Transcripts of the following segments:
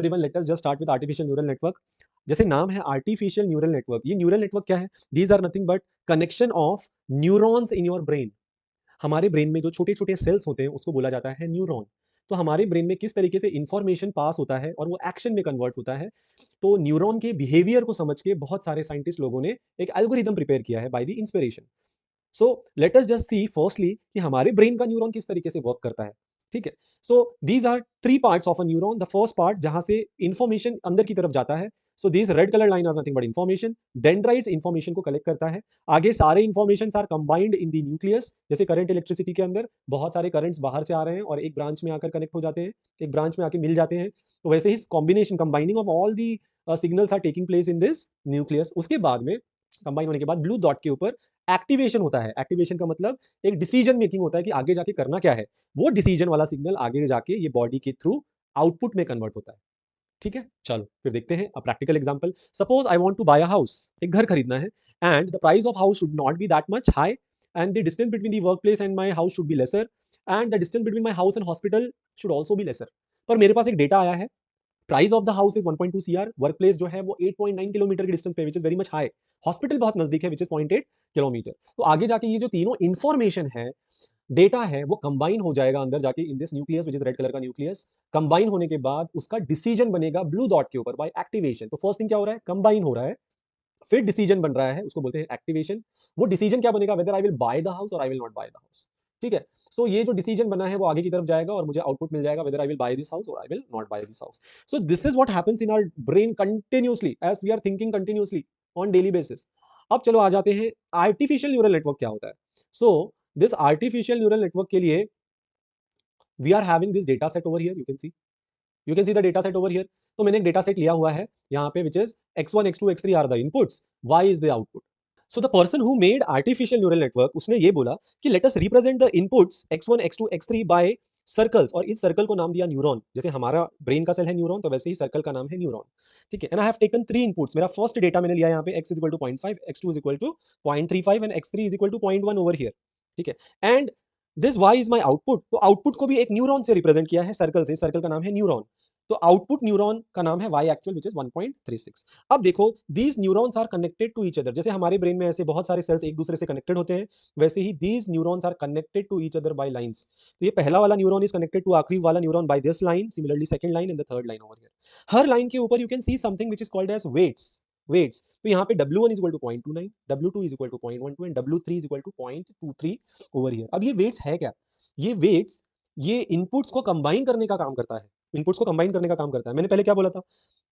Everyone, let us just start with artificial neural network. जैसे नाम है आर्टिफिशियल न्यूरल नेटवर्क, ये न्यूरल नेटवर्क क्या है? These are nothing but connection of neurons in your brain. हमारे brain में जो छोटे छोटे सेल्स होते हैं उसको बोला जाता है न्यूरॉन। तो हमारे ब्रेन में किस तरीके से इंफॉर्मेशन पास होता है और वो एक्शन में कन्वर्ट होता है, तो न्यूरॉन के बिहेवियर को समझ के बहुत सारे साइंटिस्ट लोगों ने एक एल्गोरिदम प्रिपेयर किया है by the inspiration. So let us just see firstly कि हमारे ब्रेन का न्यूरॉन किस तरीके से वर्क करता है। ठीक है, so these are three parts of a neuron. The first part जहां से इंफॉर्मेशन अंदर की तरफ जाता है, so this red colour line are nothing but information. Dendrites information को कलेक्ट करता है। आगे सारे information are combined in the nucleus. जैसे करंट इलेक्ट्रिसिटी के अंदर बहुत सारे करंट्स बाहर से आ रहे हैं और एक ब्रांच में आकर कनेक्ट हो जाते हैं, एक ब्रांच में आके मिल जाते हैं। तो वैसे ही combination combining of all the signals are taking place in this nucleus. उसके बाद में कंबाइन होने के बाद ब्लू डॉट के ऊपर एक्टिवेशन होता है। एक्टिवेशन का मतलब एक डिसीजन मेकिंग होता है कि आगे जाके करना क्या है। वो डिसीजन वाला सिग्नल आगे जाके ये बॉडी के थ्रू आउटपुट में कन्वर्ट होता है। ठीक है, चलो फिर देखते हैं a practical example. Suppose I want to buy a house, एक घर खरीदना है, and the price of house should not be that much high, and the distance between the work place and my house should be lesser, and the distance between my house and hospital should also be lesser. पर मेरे पास एक data आया है, price of the house is 1.2 CR, work place जो है वो 8.9 kilometre की डिस्टेंस पे, which is very much high. Hospital बहुत नजदीक है, विच इज 0.8 किलोमीटर। तो आगे जाके ये जो तीनों इंफॉर्मेशन है, डेटा है, वो कंबाइन हो जाएगा अंदर जाके इन this nucleus, which is red colour का न्यूक्लियस। कंबाइन होने के बाद उसका डिसीजन बनेगा ब्लू डॉट के ऊपर बाय एक्टिवेशन। तो फर्स्ट थिंग क्या हो रहा है, कंबाइन हो रहा है, फिर डिसीजन बन रहा है, उसको बोलते हैं एक्टिवेशन। वो डिसीजन क्या बनेगा, whether I will buy the house और I will not buy the house. ठीक है, सो ये जो डिसीजन बना है वो आगे की तरफ जाएगा और मुझे आउटपुट मिल जाएगा, whether I will buy this house और I will not buy this house. So this is what happens in our brain continuously as we are thinking continuously on daily basis. अब चलो आ जाते हैं आर्टिफिशियल न्यूरल नेटवर्क क्या होता है। So this artificial neural network के लिए we are having this data set over here, you can see the data set over here. तो मैंने एक डेटा सेट लिया हुआ है यहाँ पे, which is x1 x2 x3 are the inputs, y is the output. So the person who made artificial neural network, उसने ये बोला कि let us represent the inputs x1 x2 x3 by circles, और इस सर्कल को नाम दिया neuron. जैसे हमारा ब्रेन का सेल है न्यूरॉन, तो वैसे ही सर्कल का नाम है न्यूरॉन। ठीक है, and I have taken three inputs. मेरा फर्स्ट डेटा मैंने लिया यहाँ पे, x is equal to 0.5, x2 is equal to 0.35 and x3 is equal to 0.1 over here. ठीक है, and this y is my output. तो आउटपुट को भी एक न्यूरॉन से रिप्रेजेंट किया है, सर्कल से। सर्कल का नाम है न्यूरॉन। तो आउटपुट न्यूरॉन का नाम है y एक्चुअल, विच इज 1.36। अब देखो, these neurons are connected to each other. जैसे हमारे ब्रेन में ऐसे बहुत सारे सेल्स एक दूसरे से कनेक्टेड होते हैं, वैसे ही these neurons are connected to each other by lines. तो ये पहला वाला न्यूरॉन इज कनेक्टेड टू आखिरी वाला neuron by this line, similarly second line and the third line over here. हर लाइन के ऊपर you can see something which is called as weights. तो यहाँ पे W1 is equal to 0.29, W2 is equal to 0.12 and W3 is equal to 0.23 over here. अब ये weights है क्या? ये वेट्स ये इनपुट्स को कंबाइन करने का काम करता है। इनपुट्स को कंबाइन करने का काम करता है। मैंने पहले क्या बोला था,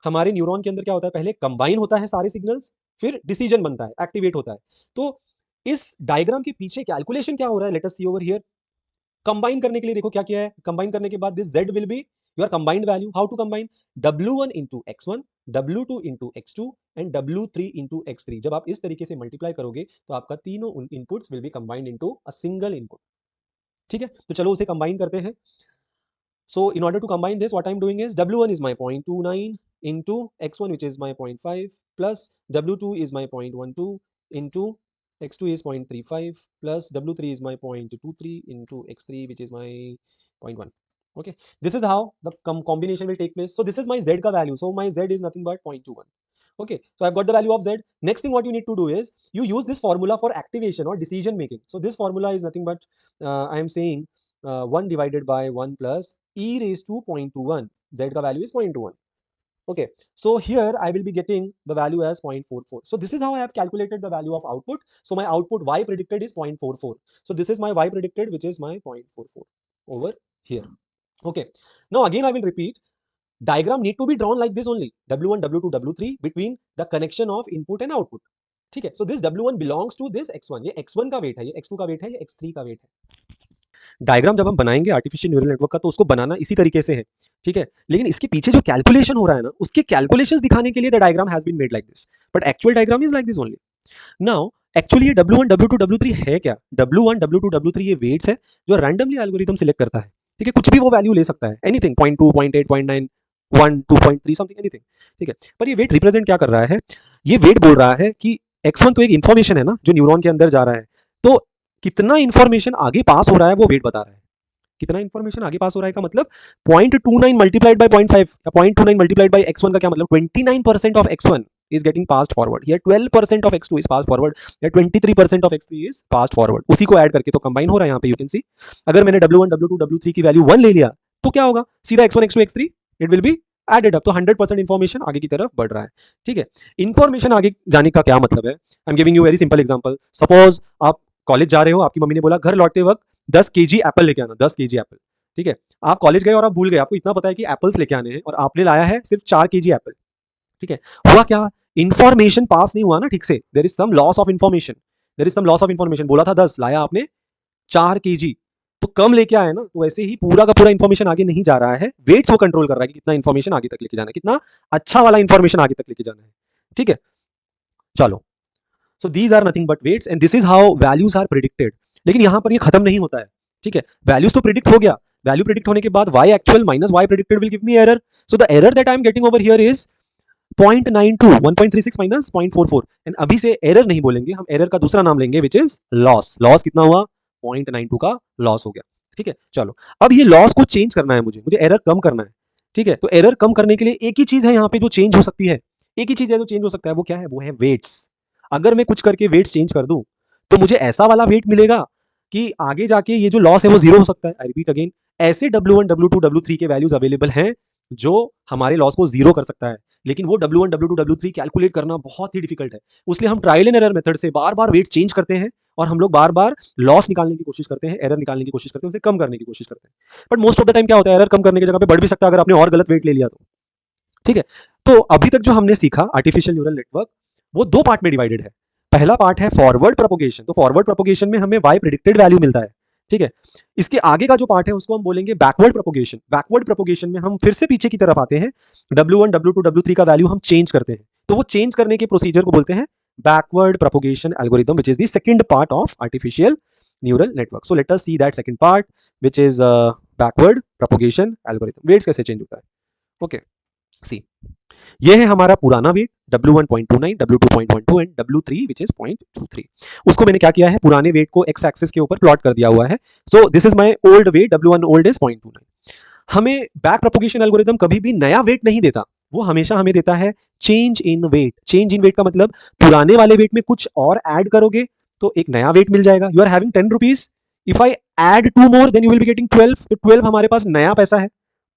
हमारे न्यूरॉन के अंदर क्या होता है, पहले कंबाइन होता है सारे सिग्नल्स, फिर डिसीजन बनता है, एक्टिवेट होता है। तो इस डायग्राम के पीछे कैलकुलेशन क्या हो रहा है, let us see over here. Combine करने के लिए देखो क्या किया है, कंबाइन करने के बाद this z will be your combined value. How to combine, W1 into x1, W2 into x2 and W3 into x3। जब आप इस तरीके से मल्टीप्लाई करोगे तो आपका तीनों inputs will be combined into a single input. ठीक है, तो चलो उसे कंबाइन करते हैं। So in order to combine this, what I'm doing is W1 is my 0.29 into x1, which is my 0.5, plus W2 is my 0.12 into x2 is 0.35, plus W3 is my 0.23 into x3, which is my 0.1. Okay, this is how the combination will take place. So this is my z ka value. So my z is nothing but 0.21. Okay, so I've got the value of z. Next thing what you need to do is you use this formula for activation or decision making. So this formula is nothing but I am saying 1 divided by 1 plus e raised to 0.21. Z का value is 0.21. Okay, so here I will be getting the value as 0.44. So this is how I have calculated the value of output. So my output y predicted is 0.44. So this is my y predicted, which is my 0.44 over here. Okay, now again I will repeat. Diagram need to be drawn like this only. W1, W2, W3 between the connection of input and output. ठीक है, so this W1 belongs to this x1. ये x1 का wait है, ये x2 का wait है, ये x3 का वेट है। डायग्राम जब हम बनाएंगे आर्टिफिशियल न्यूरल नेटवर्क का, तो उसको बनाना इसी तरीके से है। ठीक है, लेकिन इसके पीछे जो कैलकुलेशन हो रहा है ना, उसके कैलकुलेशंस दिखाने के लिए the diagram has been made like this, but actual diagram is like this only. Now actually ये W1 W2 W3 है क्या? W1 W2 W3 ये वेट्स है जो रैंडमली एल्गोरिथम सिलेक्ट करता है। ठीक है, कुछ भी वो वैल्यू ले सकता है, एनीथिंग, 0.2 0.8 0.9 1 2.3 समथिंग, एनीथिंग। ठीक है, पर ये वेट रिप्रेजेंट क्या कर रहा है, ये वेट बोल रहा है कि x1 तो एक इंफॉर्मेशन है ना जो न्यूरॉन के अंदर जा रहा है, तो कितना इंफॉर्मेशन आगे पास हो रहा है वो वेट बता रहा है। कितना इन्फॉर्मेशन आगे पास हो रहा है का मतलब 0.29 मल्टीप्लाइड बाय 0.5 या 0.29 मल्टीप्लाइड बाय x1 का क्या मतलब 29% of x1 is getting passed forward. Here 12% of x2 is passed forward. Here 23% of x3 is passed forward. उसी को ऐड करके तो कंबाइन हो रहा है यहाँ पे, you can see. अगर मैंने w1 w2 w3 की वैल्यू 1 ले लिया तो क्या होगा, सीधा x1 x2 x3 it will be added up, तो 100% इन्फॉर्मेशन आगे की तरफ बढ़ रहा है। ठीक है, इन्फॉर्मेशन आगे जाने का क्या मतलब है, I am giving you very simple example. Suppose आप कॉलेज जा रहे हो, आपकी मम्मी ने बोला घर लौटते वक्त 10 kg एप्पल लेके आना, 10 kg एप्पल। ठीक है, आप कॉलेज गए और आप भूल गए, आपको इतना पता है कि एप्पल्स लेके आने हैं और आपने लाया है सिर्फ 4 kg एप्पल। ठीक है, हुआ क्या, इन्फॉर्मेशन पास नहीं हुआ ना ठीक से, there is some loss of information, there is some loss of information. बोला था 10, लाया आपने 4 kg, तो कम लेके आए ना, तो वैसे ही पूरा का पूरा इन्फॉर्मेशन आगे नहीं जा रहा है, वेट्स वो कंट्रोल कर रहा है कि कितना इन्फॉर्मेशन आगे तक लेके जाना है, कितना अच्छा वाला इन्फॉर्मेशन आगे तक लेके जाना है। ठीक है, चलो, so these are nothing but weights and this is how values are predicted. लेकिन यहां पर ये खत्म नहीं होता है। ठीक है, वैल्यूज तो प्रिडिक्ट हो गया, वैल्यू प्रिडिक्ट होने के बाद y actual minus y predicted will give me error. So the error that I am getting over here is 0.92, 1.36 minus 0.44. And अभी से एरर नहीं बोलेंगे, हम एरर का दूसरा नाम लेंगे विच इज लॉस। लॉस कितना हुआ, 0.92 का लॉस हो गया। ठीक है, चलो अब ये लॉस को चेंज करना है, मुझे एरर कम करना है। ठीक है, तो एरर कम करने के लिए एक ही चीज है यहाँ पे जो चेंज हो सकती है, एक ही चीज है जो चेंज हो सकता है, वो क्या है, वो है वेट्स। अगर मैं कुछ करके वेट्स चेंज कर दूं तो मुझे ऐसा वाला वेट मिलेगा कि आगे जाके ये जो लॉस है वो जीरो हो सकता है। आई रिपीट अगेन, ऐसे W1 W2 W3 के वैल्यूज अवेलेबल हैं जो हमारे लॉस को जीरो कर सकता है, लेकिन वो W1 W2 W3 कैलकुलेट करना बहुत ही डिफिकल्ट है। उसलिए हम ट्रायल एंड एरर मेथड से बार बार वेट चेंज करते हैं और हम लोग बार बार लॉस निकालने की कोशिश करते हैं, एरर निकालने की कोशिश करते हैं, उसे कम करने की कोशिश करते हैं। But most of the time क्या होता है, एरर कम करने की जगह पे बढ़ भी सकता है अगर आपने और गलत वेट ले लिया तो। ठीक है, तो अभी तक जो हमने सीखा आर्टिफिशियल न्यूरल नेटवर्क, वो दो पार्ट में डिवाइडेड है। पहला पार्ट है फॉरवर्ड प्रोपोगेशन, तो फॉरवर्ड प्रोपोगेशन में हमें y प्रेडिक्टेड वैल्यू मिलता है। ठीक है, इसके आगे का जो पार्ट है उसको हम बोलेंगे बैकवर्ड प्रोपोगेशन। बैकवर्ड प्रोपोगेशन में हम फिर से पीछे की तरफ आते हैं, W1 W2 W3 का वैल्यू हम चेंज करते हैं, तो वो चेंज करने के प्रोसीजर को बोलते हैं backward propagation algorithm, which is the second part of artificial neural network. So let us see that second part which is backward propagation algorithm. Weights कैसे चेंज होता है, ओके सी, ये है हमारा पुराना wait W1.29, W2.12 and W3 which is 0.23। उसको मैंने क्या किया है, पुराने वेट को x एक्सिस के ऊपर प्लॉट कर दिया हुआ है। So this is my old weight, W1 old is 0.29। हमें बैक प्रोपोगेशन एल्गोरिथम कभी भी नया वेट नहीं देता, वो हमेशा हमें देता है change in weight. Change in weight का मतलब पुराने वाले वेट में कुछ और ऐड करोगे तो एक नया वेट मिल जाएगा। You are having 10 rupees, if I add 2 more then you will be getting 12, तो 12 हमारे पास नया पैसा है।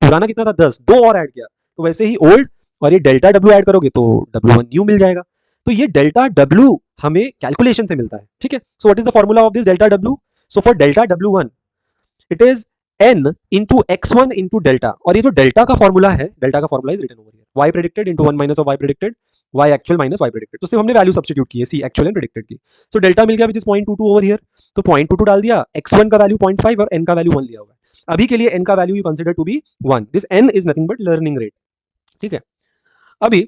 पुराना कितना था, 10, 2 और ऐड किया, तो वैसे ही ओल्ड और ये डेल्टा W ऐड करोगे तो W1 न्यू मिल जाएगा। तो ये डेल्टा W हमें कैलकुलेशन से मिलता है। ठीक है, so what is the formula of this delta W? So for delta W1 it is n into x1 into delta, और ये जो डेल्टा का फॉर्मूला है, डेल्टा का formula is written over here, y predicted into 1 minus of y predicted, y actual minus y predicted. तो सिर्फ हमने value substitute की है, c एक्चुअल एंड प्रेडिक्टेड की। सो डेल्टा मिल गया विच इज 0.22 ओवर हियर, तो 0.22 डाल दिया, x1 का वैल्यू 0.5 और n का वैल्यू 1 लिया हुआ है। अभी के लिए n का value you consider to be 1, this n is nothing but learning rate. ठीक है, अभी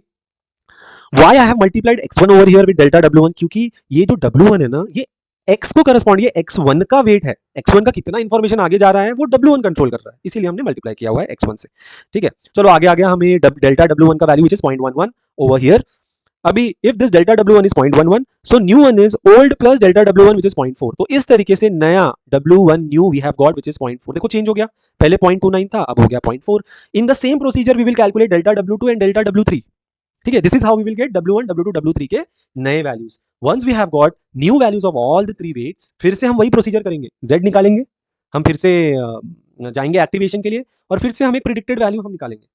why I have multiplied x1 over here with delta W1, क्योंकि ये जो W1 है ना, ये x को करस्पॉन्ड, ये x1 का वेट है, x1 का कितना इंफॉर्मेशन आगे जा रहा है वो W1 कंट्रोल कर रहा है, इसीलिए हमने मल्टीप्लाई किया हुआ है x1 से। ठीक है, चलो आगे आ गया हमें डेल्टा W1 का value which is 0.11 over here. अभी if this delta W1 is 0.11, so new one is old plus delta W1 which is 0.4, तो इस तरीके से नया W1 new we have got which is 0.4। देखो चेंज हो गया, पहले 0.29 था, अब हो गया 0.4। In the same procedure we will calculate delta W2 and delta W3। ठीक है, this is how we will get W1 W2 W3 के नए values. Once we have got new values of all the 3 weights, फिर से हम वही procedure करेंगे, z निकालेंगे, हम फिर से जाएंगे एक्टिवेशन के लिए और फिर से हम एक प्रेडिक्टेड वैल्यू हम निकालेंगे।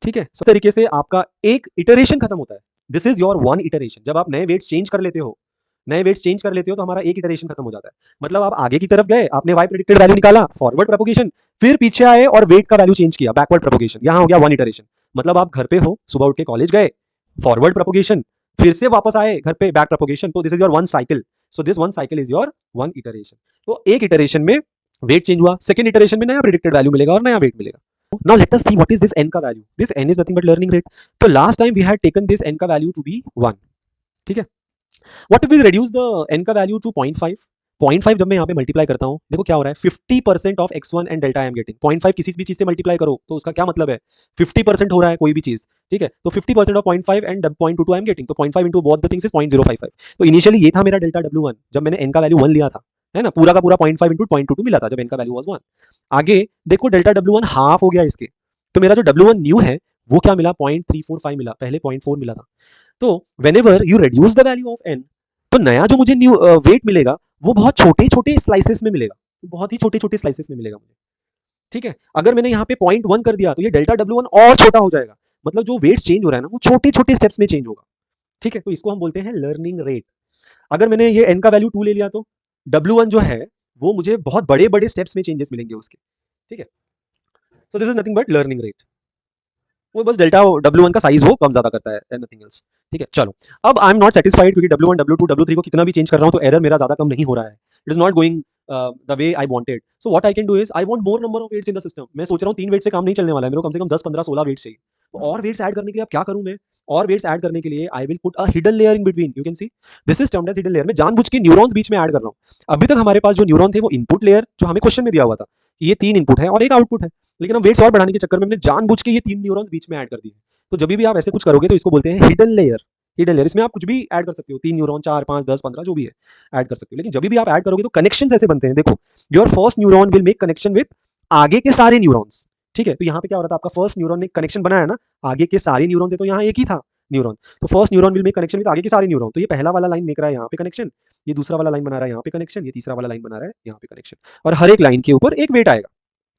ठीक है, इस तरीके से आपका एक इटरेशन खत्म होता है। This is your one iteration. जब आप नए वेट्स चेंज कर लेते हो, तो हमारा एक इटरेशन खत्म हो जाता है। मतलब आप आगे की तरफ गए, आपने y प्रेडिक्टेड वैल्यू निकाला, फॉरवर्ड प्रोपोगेशन, फिर पीछे आए और वेट का वैल्यू चेंज किया, बैकवर्ड प्रोपोगेशन, यहां हो गया वन इटरेशन। मतलब आप घर पे हो, सुबह उठ के कॉलेज गए, फॉरवर्ड प्रोपोगेशन, फिर से वापस आए घर पे, बैक प्रोपोगेशन, तो this is your one cycle. So this one cycle is your one iteration. तो एक इटरेशन में वेट चेंज हुआ, सेकंड इटरेशन में नया प्रेडिक्टेड वैल्यू मिलेगा और नया वेट मिलेगा। Now let us see what is this n का value. This n is nothing but learning rate. तो last time we had taken this n का वैल्यू to be 1. ठीक है, what if we reduce the n का value to 0.5? 0.5 जब मैं यहाँ पे मल्टीप्लाई करता हूँ, देखो क्या हो रहा है, 50% of x1 and delta I am getting. 0.5 किसी भी चीज से मल्टीप्लाई करो तो उसका क्या मतलब है, 50% हो रहा है कोई भी चीज। ठीक है, तो 50% of 0.5 and 0.22 I am getting, तो 0.5 into both the things is 0.055। तो इनिशियली ये था मेरा डेल्टा W1 जब मैंने n का वैल्यू 1 लिया था। है ना, पूरा का पूरा 0.5 इंटू 0.22 मिला था जब n का वैल्यू वाज 1। आगे देखो डेल्टा W1 हाफ हो गया इसके, तो मेरा जो W1 न्यू है वो क्या मिला, 0.345 मिला, पहले 0.4 मिला था। तो whenever you reduce the value of n, तो नया जो मुझे न्यू वेट मिलेगा वो बहुत छोटे छोटे स्लाइसेस में मिलेगा, बहुत ही छोटे छोटे स्लाइसेस में मिलेगा मुझे। ठीक है, अगर मैंने यहाँ पे 0.1 कर दिया तो ये डेल्टा W1 और छोटा हो जाएगा, मतलब जो वेट्स चेंज हो रहा है ना वो छोटे छोटे स्टेप्स में चेंज होगा। ठीक है, तो इसको हम बोलते हैं लर्निंग रेट। अगर मैंने ये n का वैल्यू 2 ले लिया तो W1 जो है वो मुझे बहुत बड़े बड़े स्टेप्स में चेंजेस मिलेंगे उसके। ठीक है, तो this is nothing but learning rate. वो बस डेल्टा W1 का साइज वो कम ज्यादा करता है, नथिंग एल्स। ठीक है, चलो अब आई एम नॉट सेटिस्फाइड, क्योंकि W1 W2 W3 को कितना भी चेंज कर रहा हूं तो एरर मेरा ज्यादा कम नहीं हो रहा है, it is not going the way I wanted. So what I can do is I want more number of weights in the system. मैं सोच रहा हूँ 3 वेट से काम नहीं चलने वाला है, मेरे को कम से कम 10 15 16 वेट्स चाहिए। तो और वेट्स ऐड करने के लिए अब क्या करूं मैं, और वेट्स ऐड करने के लिए I will put a hidden layer in between. You can see this is termed as hidden layer. मैं जानबूझ के न्यूरॉन्स बीच में ऐड कर रहा हूं। अभी तक हमारे पास जो न्यूरॉन थे वो इनपुट लेयर जो हमें क्वेश्चन में दिया हुआ था कि ये 3 इनपुट है और एक आउटपुट है, लेकिन हम वेट्स और बढ़ाने के चक्कर में हमने जानबूझ के ये 3 न्यूरॉन्स बीच में ऐड कर दिए। तो जब भी आप ऐसे कुछ करोगे तो इसको बोलते हैं हिडन लेयर। हिडन लेयर, इसमें आप कुछ भी ऐड कर सकते हो, 3 न्यूरॉन 4 5 10 15 जो भी है ऐड कर सकते हो, लेकिन जब भी आप ऐड करोगे तो कनेक्शंस ऐसे बनते हैं। देखो your first neuron will make connection with आगे के सारे न्यूरॉन्स। ठीक है, तो यहाँ पे क्या हो रहा था, आपका फर्स्ट न्यूरॉन ने कनेक्शन बनाया ना आगे के सारे न्यूरॉन से, तो यहाँ एक ही था न्यूरॉन, तो first neuron will make connection with आगे के सारे न्यूरॉन। तो ये पहला वाला लाइन मेक रहा है यहाँ पे कनेक्शन, ये दूसरा वाला लाइन बना रहा है यहाँ पे कनेक्शन, ये तीसरा वाला लाइन बना रहा है यहाँ पे कनेक्शन, और हर एक लाइन के ऊपर एक वेट आएगा।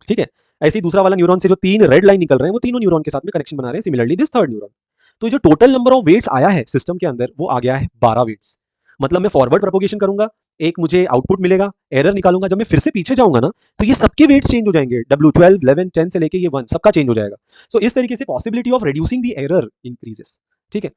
ठीक है, ऐसे ही दूसरा वाला न्यूरॉन से जो 3 रेड लाइन निकल रहे हैं वो तीनों न्यूरॉन के साथ में कनेक्शन बना रहे हैं, सिमिलरली दिस थर्ड न्यूरॉन। तो जो टोटल नंबर ऑफ वेट्स आया है सिस्टम के अंदर वो आ गया है 12 वेट्स। मतलब मैं फॉरवर्ड प्रोपोगेशन करूंगा, एक मुझे आउटपुट मिलेगा, एरर निकालूंगा, जब मैं फिर से पीछे जाऊंगा ना तो ये सबके वेट्स चेंज हो जाएंगे, W12 11 10 से लेके ये 1 सबका चेंज हो जाएगा। सो इस तरीके से possibility of reducing the error increases. ठीक है,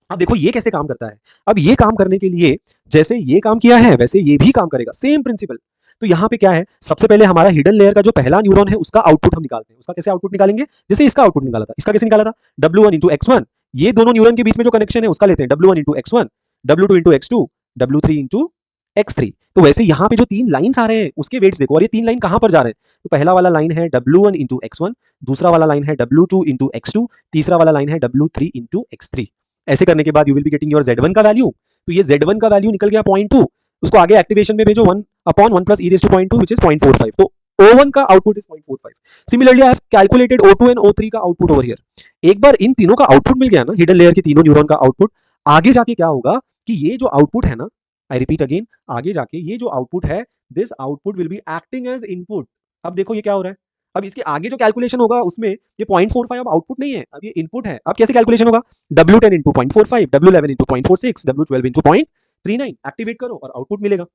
अब देखो ये कैसे काम करता है। अब ये काम करने के लिए जैसे ये काम किया है वैसे ये भी काम करेगा, सेम प्रिंसिपल। तो यहाँ पे क्या है, सबसे पहले हमारा हिडन लेयर का जो पहला न्यूरॉन है उसका आउटपुट हम निकालते हैं। उसका कैसे आउटपुट निकालेंगे, जैसे इसका आउटपुट निकाला था, इसका कैसे निकाला था, W1 इंटू X1। ये दोनों न्यूरॉन के बीच में जो कनेक्शन है उसका लेते हैं W1 into X1, W2 into X2, W3 into X3। तो वैसे यहाँ पे जो 3 लाइन्स आ रहे हैं उसके वेट्स देखो, और ये 3 लाइन कहाँ पर जा रहे हैं, तो पहला वाला लाइन है W1 इंटू X1, दूसरा वाला लाइन है W2 इंटू X2, तीसरा वाला लाइन है W3 इंटू X3। ऐसे करने के बाद you will be getting your Z1 का वैल्यू। तो ये Z1 का वैल्यू निकल गया 0.2, उसको आगे एक्टिवेशन में भेजो 1/1 plus e raised to 0.2 which is 0.45। तो O1 का output is 0.45। Similarly I have calculated O2 and O3 का आउटपुट ओवर हियर। एक बार इन तीनों का आउटपुट मिल गया ना, हिडन लेयर के तीनों न्यूरॉन का आउटपुट, आगे जाके क्या होगा कि ये जो आउटपुट है ना, आई रिपीट अगेन, आगे जाके ये जो आउटपुट है this output will be acting as input. अब देखो ये क्या हो रहा है, अब इसके आगे जो कैलकुलेशन होगा उसमें ये 0.45 अब आउटपुट नहीं है, अब ये इनपुट है। अब कैसे कैलकुलेशन होगा, W10 into 0.45, W11 into 0.46, W12 into 0.39 activate करो और आउटपुट मिलेगा।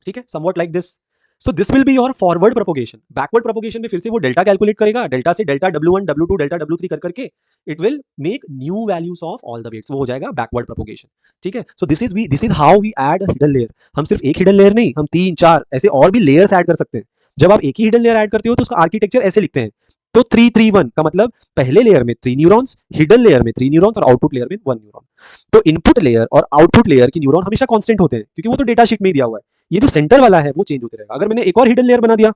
ठीक है, somewhat like this. So this will be your forward propagation. Backward propagation में फिर से वो डेल्टा कैलकुलेट करेगा, डेल्टा से delta W1 W2 delta W3 कर करके it will make new values of all the weights, वो हो जाएगा बैकवर्ड प्रोपोगेशन। ठीक है, so this is how we add hidden layer. हम सिर्फ एक हिडन लेयर नहीं, हम 3 4 ऐसे और भी लेयर्स ऐड कर सकते हैं। जब आप एक ही हिडन लेयर ऐड करते हो तो उसका आर्किटेक्चर ऐसे लिखते हैं, तो 3 3 1 का मतलब पहले लेयर में 3 न्यूरॉन्स, हिडन लेयर में 3 न्यूरॉन्स और आउटपुट लेयर में 1 न्यूरॉन। तो इनपुट लेयर और आउटपुट लेयर की न्यूरॉन हमेशा कांस्टेंट होते हैं क्योंकि वो तो डेटा शीट में ही दिया हुआ है। ये जो सेंटर वाला है वो चेंज होते रहेगा। अगर मैंने एक और हिडन लेयर बना दिया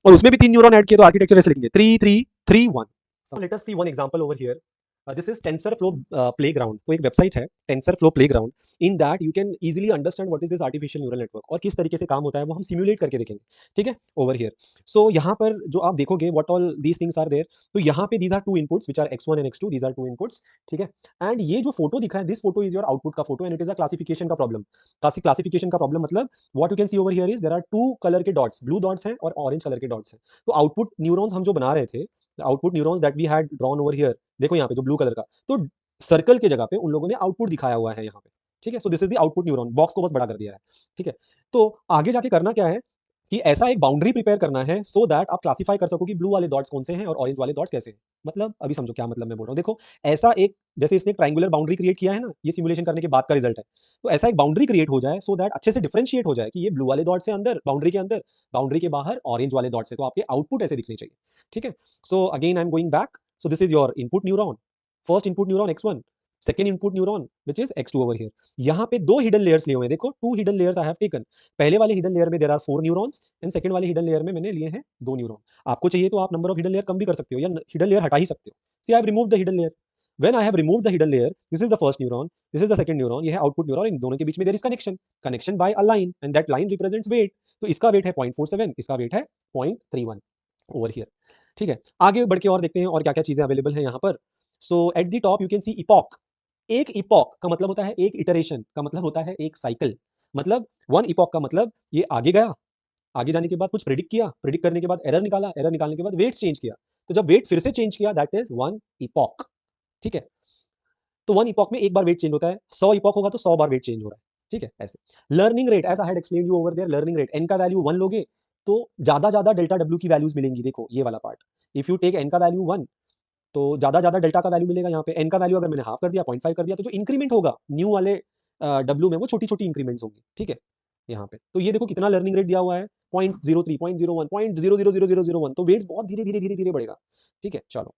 और उसमें भी 3 न्यूरॉन ऐड किए तो आर्किटेक्चर ऐसे लिखेंगे 3 3 3 1। So let us see one example over here. This is TensorFlow Playground. तो एक वेबसाइट है TensorFlow Playground. In that you can easily understand what is this artificial neural network और किस तरीके से काम होता है वो हम सिमुलेट करके देखेंगे। ठीक है, over here. So यहाँ पर जो आप देखोगे what all these things are there. तो यहाँ पे these are two inputs which are x1 and x2. These are two inputs. ठीक है, and ये जो फोटो दिख रहा है this photo is your output का photo and it is a classification का problem. क्लासिफिकेशन का प्रॉब्लम मतलब what you can see over here is there are two color के dots, blue dots हैं और orange color के dots हैं। तो आउटपुट न्यूरॉन्स हम जो बना रहे थे, output neurons that we had drawn over here, देखो यहाँ पे जो ब्लू कलर का, तो सर्कल के जगह पे उन लोगों ने आउटपुट दिखाया हुआ है यहाँ पे। ठीक है, so this is the output neuron, box को बस बड़ा कर दिया है। ठीक है, तो आगे जाके करना क्या है कि ऐसा एक बाउंड्री प्रिपेयर करना है सो दैट आप क्लासिफाई कर सको कि ब्लू वाले डॉट्स कौन से हैं और ऑरेंज वाले डॉट्स कैसे हैं। मतलब अभी समझो क्या मतलब मैं बोल रहा हूँ। देखो ऐसा एक, जैसे इसने ट्रायंगुलर बाउंड्री क्रिएट किया है ना, ये सिमुलेशन करने के बाद का रिजल्ट है, तो ऐसा एक बाउंड्री क्रिएट हो जाए सो दैट अच्छे से डिफरेंशिएट हो जाए कि ये ब्लू वाले डॉट्स है अंदर बाउंड्री के अंदर, बाउंड्री के बाहर ऑरेंज वाले डॉट्स है, तो आपके आउटपुट ऐसे दिखने चाहिए। ठीक है, so again I am going back. So this is your input neuron, first input neuron x1, second input neuron which is x2 over here. यहाँ पे 2 हिडन लेयर्स लिए हुए हैं, देखो 2 hidden layers I have taken. पहले वाले hidden layer में there are 4 neurons and second वाले हिडन लेयर में मैंने लिए हैं 2 न्यूरॉन। आपको चाहिए तो आप नंबर ऑफ हिडन लेयर कम भी कर सकते हो या हिडन लेयर हटा ही सकते हो। See I have removed the hidden layer. When I have removed the hidden layer, this is the first neuron, this is the second neuron, ये है आउटपुट न्यूरॉन, इन दोनों के बीच में there is connection, connection by a line and that line represents weight. तो इसका wait है 0.47, इसका वेट है 0.31 ओवर हियर। ठीक है, आगे बढ़ के और देखते हैं और क्या-क्या चीज़ें अवेलेबल हैं यहाँ पर। So at the top you can see epoch. एक इपॉक का मतलब होता है एक इटरेशन, का मतलब होता है एक साइकिल। मतलब वन इपॉक का मतलब ये आगे गया, आगे जाने के बाद कुछ प्रेडिक्ट किया, प्रेडिक्ट करने के बाद एरर निकाला, एरर निकालने के बाद वेट्स चेंज किया। तो जब वेट फिर से चेंज किया दैट इज़ वन इपॉक। ठीक है? तो वन इपॉक में एक बार वेट चेंज होता है, 100 इपॉक होगा तो 100 बार वेट चेंज हो रहा है। ठीक है? ऐसे। Learning rate as I had explained you over there, learning rate n का वैल्यू 1 लोगे तो ज़्यादा-ज़्यादा डेल्टा W की वैल्यूज़ मिलेंगी। देखो ये वाला part. If you take n का वैल्यू 1 तो ज़्यादा-ज़्यादा डेल्टा का वैल्यू मिलेगा यहाँ पे। n का वैल्यू अगर मैंने हाफ कर दिया, 0.5 कर दिया तो जो इंक्रीमेंट होगा न्यू वाले W में वो छोटी-छोटी इंक्रीमेंट्स होंगी। ठीक है? यहाँ पे। तो ये देखो कितना लर्निंग रेट दिया हुआ है, 0.03, 0.01, 0.000001, तो वेट्स बहुत धीरे-धीरे, धीरे-धीरे बढ़ेगा। ठीक है? चलो।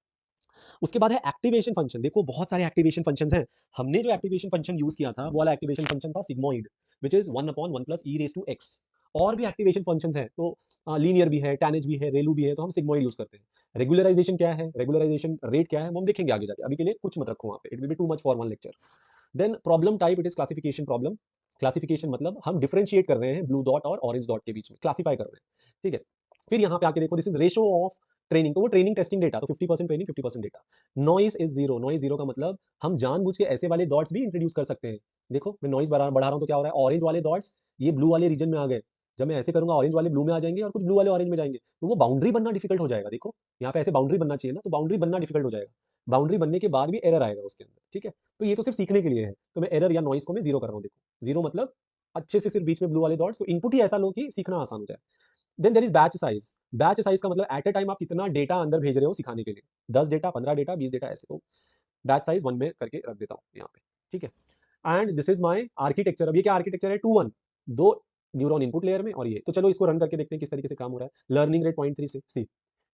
उसके बाद है एक्टिवेशन फंक्शन। देखो बहुत सारे एक्टिवेशन फंक्शंस हैं। हमने जो एक्टिवेशन फंक्शन यूज़ किया था, वो वाला एक्टिवेशन फंक्शन था sigmoid, which is 1 upon 1 plus e raise to x. और भी एक्टिवेशन फंक्शंस हैं, तो लीनियर भी है, टैनेज भी है, रेलू भी है, तो हम सिग्मॉइड यूज़ करते हैं। रेगुलराइजेशन क्या है, रेगुलराइजेशन रेट क्या है, वो हम देखेंगे आगे जाके। अभी के लिए कुछ मत रखो वहाँ पे, it will be too much for one lecture. Then problem type, it is classification problem. Classification मतलब हम डिफरेंशिएट कर रहे हैं ब्लू डॉट और ऑरेंज डॉट के बीच में, क्लासिफाई कर रहे हैं। ठीक है? फिर यहाँ पे आके देखो this is ratio of training, तो वो ट्रेनिंग टेस्टिंग डेटा, तो 50% training, 50% data. Noise is zero, noise zero का मतलब हम जानबूझ के ऐसे वाले डॉट्स भी इंट्रोड्यूस कर सकते हैं। देखो मैं नॉइज़ बढ़ा रहा हूँ तो क्या हो रहा है, ऑरेंज वाले डॉट्स ये ब्लू वाले रीजन में आ गए। जब मैं ऐसे करूँगा ऑरेंज वाले ब्लू में आ जाएँगे और कुछ ब्लू वाले ऑरेंज में जाएँगे। तो वो बाउंड्री बनना डिफिकल्ट हो जाएगा। देखो, यहाँ पे ऐसे बाउंड्री बनना चाहिए ना, तो बाउंड्री बनना डिफिकल्ट हो जाएगा। बाउंड्री बनने के बाद भी एरर आएगा उसके अंदर, ठीक है? तो ये तो सिर्फ सीखने के लिए है। तो मैं एरर या नॉइज़ को मैं ज़ीरो कर रहा हूँ देखो। ज़ीरो मतलब अच्छे से सिर्फ बीच में ब्लू वाले डॉट्स, तो इनपुट ही ऐसा लो कि सीखना आसान हो जाए। Then there is batch size. Batch size का मतलब एट अ टाइम आप कितना डेटा अंदर भेज रहे हो सिखाने के लिए। 10 डेटा, 15 डेटा, 20 डेटा ऐसे। तो बैच साइज़ 1 में करके रख देता हूँ यहाँ पे, ठीक है? And this is my architecture. अब ये क्या आर्किटेक्चर है 2 1, 2 न्यूरॉन इनपुट लेयर में और ये। तो चलो इसको रन करके देखते हैं किस तरीके से काम हो रहा है। लर्निंग रेट 0.3 से see.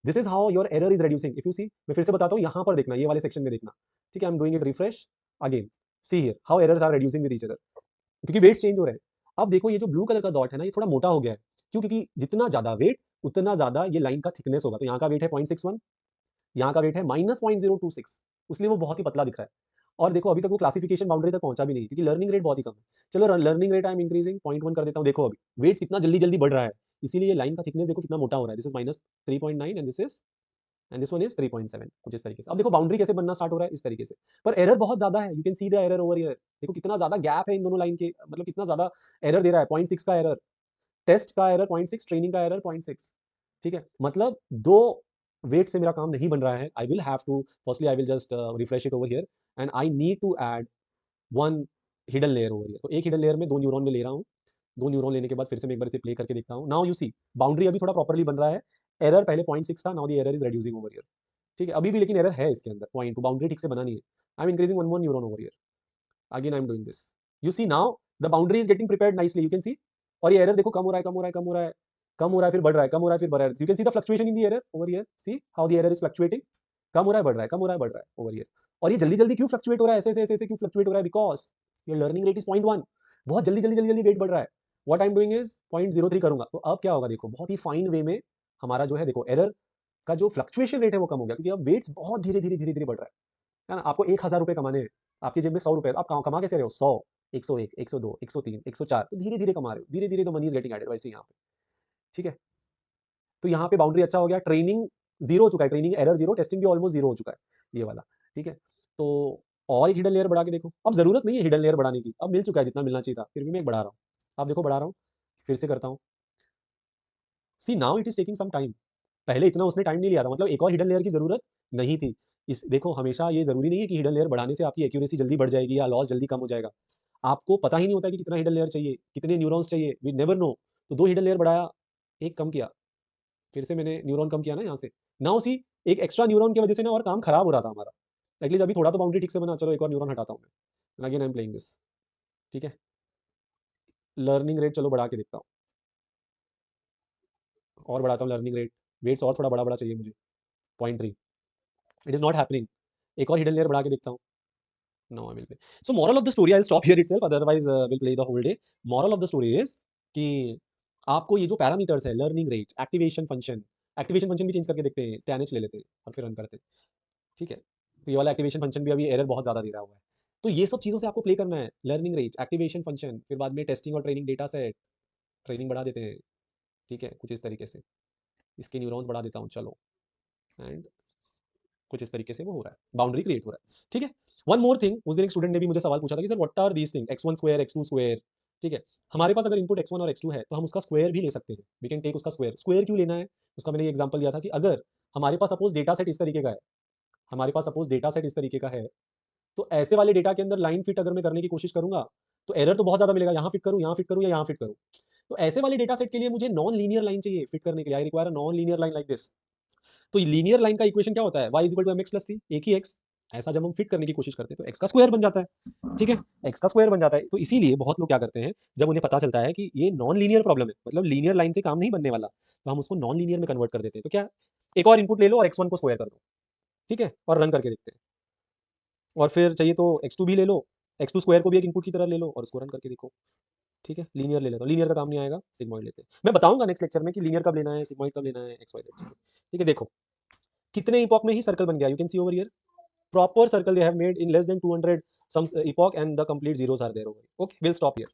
This is how your error is reducing. If you see, मैं फिर से बताता हूँ यहाँ पर देखना, ये वाले सेक्शन में देखना। ठीक है? I am doing it refresh again. See here how errors are reducing with each other, क्योंकि वेट्स चेंज हो रहे हैं। अब देखो ये जो ब्लू कलर का डॉट है ना, ये थोड़ा मोटा हो गया है। क्यों? क्योंकि जितना ज़्यादा वेट, उतना ज़्यादा ये लाइन का थिकनेस होगा। तो यहाँ का वेट है 0.61, यहाँ का वेट है -0.026, इसलिए वो बहुत ही पतला दिख रहा है। और देखो अभी तक वो क्लासिफिकेशन बाउंड्री तक पहुँचा भी नहीं, क्योंकि लर्निंग रेट बहुत ही कम है। चलो learning rate I am increasing 0.1 कर देता हूँ। देखो अभी वेट्स कितना जल्दी-जल्दी बढ़ रहा है। इसीलिए ये लाइन का थिकनेस देखो कितना मोटा हो रहा है। This is -3.9 and this one is 3.7, कुछ इस तरीके से। अब देखो बाउंड्री कैसे बनना स्टार्ट हो रहा है, इस तरीके से। पर एरर बहुत ज़्यादा है। You can see the error over here. देखो कितना ज़्यादा गैप है इन दोनों लाइन के, मतलब कितना ज़्यादा एरर दे रहा है। 0.6 का एरर, टेस्ट का एरर 0.6, ट्रेनिंग का एरर 0.6। ठीक है? मतलब 2 वेट से मेरा काम नहीं बन रहा है। I will have to, firstly I will just refresh it over here and I need to add 1 hidden layer over here. तो एक हिडन लेयर में 2 न्यूरॉन में ले रहा हूँ। 2 न्यूरॉन लेने के बाद फिर से मैं एक बार इसे प्ले करके देखता हूँ। नाउ यू सी बाउंड्री अभी थोड़ा प्रॉपर्ली बन रहा है। एरर पहले 0.6 था, now the error is reducing over here. ठीक है? अभी भी लेकिन एरर है इसके अंदर 0.2, बाउंड्री ठीक से बना नहीं है। I am increasing 1 more neuron over here. Again I am doing this. You see now the boundary is getting prepared nicely, you can see. और ये एरर देखो कम हो रहा है, कम हो रहा है, कम हो रहा है, कम हो रहा है, फिर बढ़ रहा है, कम हो रहा है, फिर बढ़ रहा है। You can see the fluctuation in the error over here. See how the error is fluctuating. कम हो रहा है, बढ़ रहा है, कम हो रहा है, बढ़ रहा है ओवर हियर। और ये जल्दी-जल्दी क्यों फ्लक्चुएट हो रहा है? ऐसे-ऐसे क्यों फ्लक्चुएट हो रहा है? Because your learning rate is 0.1। बहुत जल्दी-जल्दी वेट बढ़ रहा है। What I am doing is 0.03 करूँगा। तो अब क्या होगा देखो, बहुत ही फाइन वे में हमारा जो है देखो एरर का जो फ्लक्चुएशन रेट है वो कम हो गया, क्योंकि अब वेट्स बहुत धीरे-धीरे बढ़ रहा है ना? आपको ₹1000 कमाने हैं, आपकी जेब में ₹100, आप कमा कैसे रहे हो? 100, 101, 102, 103, 104, तो धीरे-धीरे कमा रहे हो। धीरे-धीरे the money is getting added, वैसे ही यहाँ पे, ठीक है? तो यहाँ पे बाउंड्री अच्छा हो गया, ट्रेनिंग 0 हो चुका है, ट्रेनिंग एरर 0, टेस्टिंग भी ऑलमोस्ट 0 हो चुका है, ये वाला, ठीक है? तो और एक हिडन लेयर बढ़ा के देखो, अब ज़रूरत नहीं है हिडन लेयर बढ़ाने की, अब मिल चुका है जितना मिलना चाहिए था, फिर भी मैं एक बढ़ा रहा हूँ। अब देखो बढ़ा रहा हूँ, फिर से करता हूँ। See now it is taking some time. पहले इतना उसने टाइम नहीं लिया था, मतलब एक और हिडन लेयर की ज़रूरत नहीं थी। इस देखो हमेशा ये ज़रूरी नहीं है कि हिडन लेयर बढ़ाने से आपकी एक्यूरेसी जल्दी बढ़ जाएगी या लॉस जल्दी कम हो जाएगा। आपको पता ही नहीं होता कि कितना हिडन लेयर चाहिए, कितने न्यूरॉन्स चाहिए, वी नेवर नो। तो 2 हिडन लेयर बढ़ाया, 1 कम किया, फिर से मैंने न्यूरॉन कम किया ना यहाँ से। नाउ सी एक एक्स्ट्रा न्यूरॉन की वजह से ना और काम खराब हो रहा था हमारा। एटलीस्ट अभी थोड़ा तो बाउंड्री ठीक से बना, चलो एक और न्यूरॉन हटाता हूँ मैं। Again I am playing this, ठीक है? लर्निंग रेट चलो बढ़ा के देखता हूँ, और बढ़ाता हूँ लर्निंग रेट। वेट्स और थोड़ा बड़ा-बड़ा चाहिए मुझे, 0.3। It is not happening. एक और हिडन लेयर बढ़ा के देखता हूँ। No I will pay. So moral of the story, I will stop here itself, otherwise will play the whole day. Moral of the story is कि आपको ये जो पैरामीटर्स है, लर्निंग रेट, एक्टिवेशन फंक्शन भी चेंज करके देखते हैं, टैनएच ले लेते हैं और फिर रन करते हैं, ठीक है? तो ये वाला एक्टिवेशन फंक्शन भी अभी एरर बहुत ज़्यादा दे रहा हुआ है। तो ये सब चीज़ों से आपको प्ले करना है, लर्निंग रेट, एक्टिवेशन फंक्शन, फिर बाद में टेस्टिंग और ट्रेनिंग डेटा सेट, ट्रेनिंग बढ़ा देते हैं। ठीक है, कुछ इस तरीके से। इसके न्यूरॉन्स बढ़ा देता हूँ, चलो, एंड कुछ इस तरीके से वो हो रहा है, बाउंड्री क्रिएट हो रहा है, ठीक है। वन मोर थिंग, उस दिन एक स्टूडेंट ने भी मुझे सवाल पूछा था कि sir what are these thing, x1 square, x2 square, ठीक है। हमारे पास अगर इनपुट x1 और x2 है तो हम उसका स्क्वायर भी ले सकते हैं, वी कैन टेक उसका स्क्वायर। स्क्वायर क्यों लेना है, उसका मैंने ये एग्जांपल दिया था कि अगर हमारे पास सपोज डेटा सेट इस तरीके का है, हमारे पास सपोज डेटा सेट इस तरीके का है, तो ऐसे वाले डेटा के अंदर लाइन फिट अगर मैं करने की कोशिश करूंगा तो एरर तो बहुत ज्यादा मिलेगा, यहाँ फिट करूँ, यहाँ फिट करूँ या यहाँ फिट करूँ। तो ऐसे वाले डेटा सेट के लिए मुझे नॉन लीनियर लाइन चाहिए फिट करने के लिए, I require a non linear line like this. तो लीनियर लाइन का इक्वेशन क्या होता है, y equal to m x plus c, एक ही x। ऐसा जब हम फिट करने की कोशिश करते हैं तो x का स्क्वायर बन जाता है, ठीक है, x का स्क्वायर बन जाता है। तो इसीलिए बहुत लोग क्या करते हैं, जब उन्हें पता चलता है कि ये नॉन लीनियर प्रॉब्लम है, मतलब लीनियर लाइन से काम नहीं बनने वाला, तो हम उसको नॉन लीनियर में कन्वर्ट कर देते हैं। तो क्या, एक और इनपुट ले लो और x1 को स्क्वायर कर दो, ठीक है, और रन करके देखते हैं। और फिर चाहिए तो x2 भी ले लो, x2 स्क्वायर को भी एक इनपुट की तरह ले लो और उसको रन करके देखो, ठीक है। लीनियर ले लेता हूँ, लीनियर का काम नहीं आएगा, सिग्मॉइड लेते हैं। मैं बताऊंगा नेक्स्ट लेक्चर में कि लीनियर कब लेना है, सिग्मॉइड कब लेना है, एक्स वाई जेड चीजें, ठीक है। देखो कितने इपॉक में ही सर्कल बन गया, you can C over here, proper circle they have made in less than 200 some epoch and the complete zeros are there over here. Okay, we'll stop here.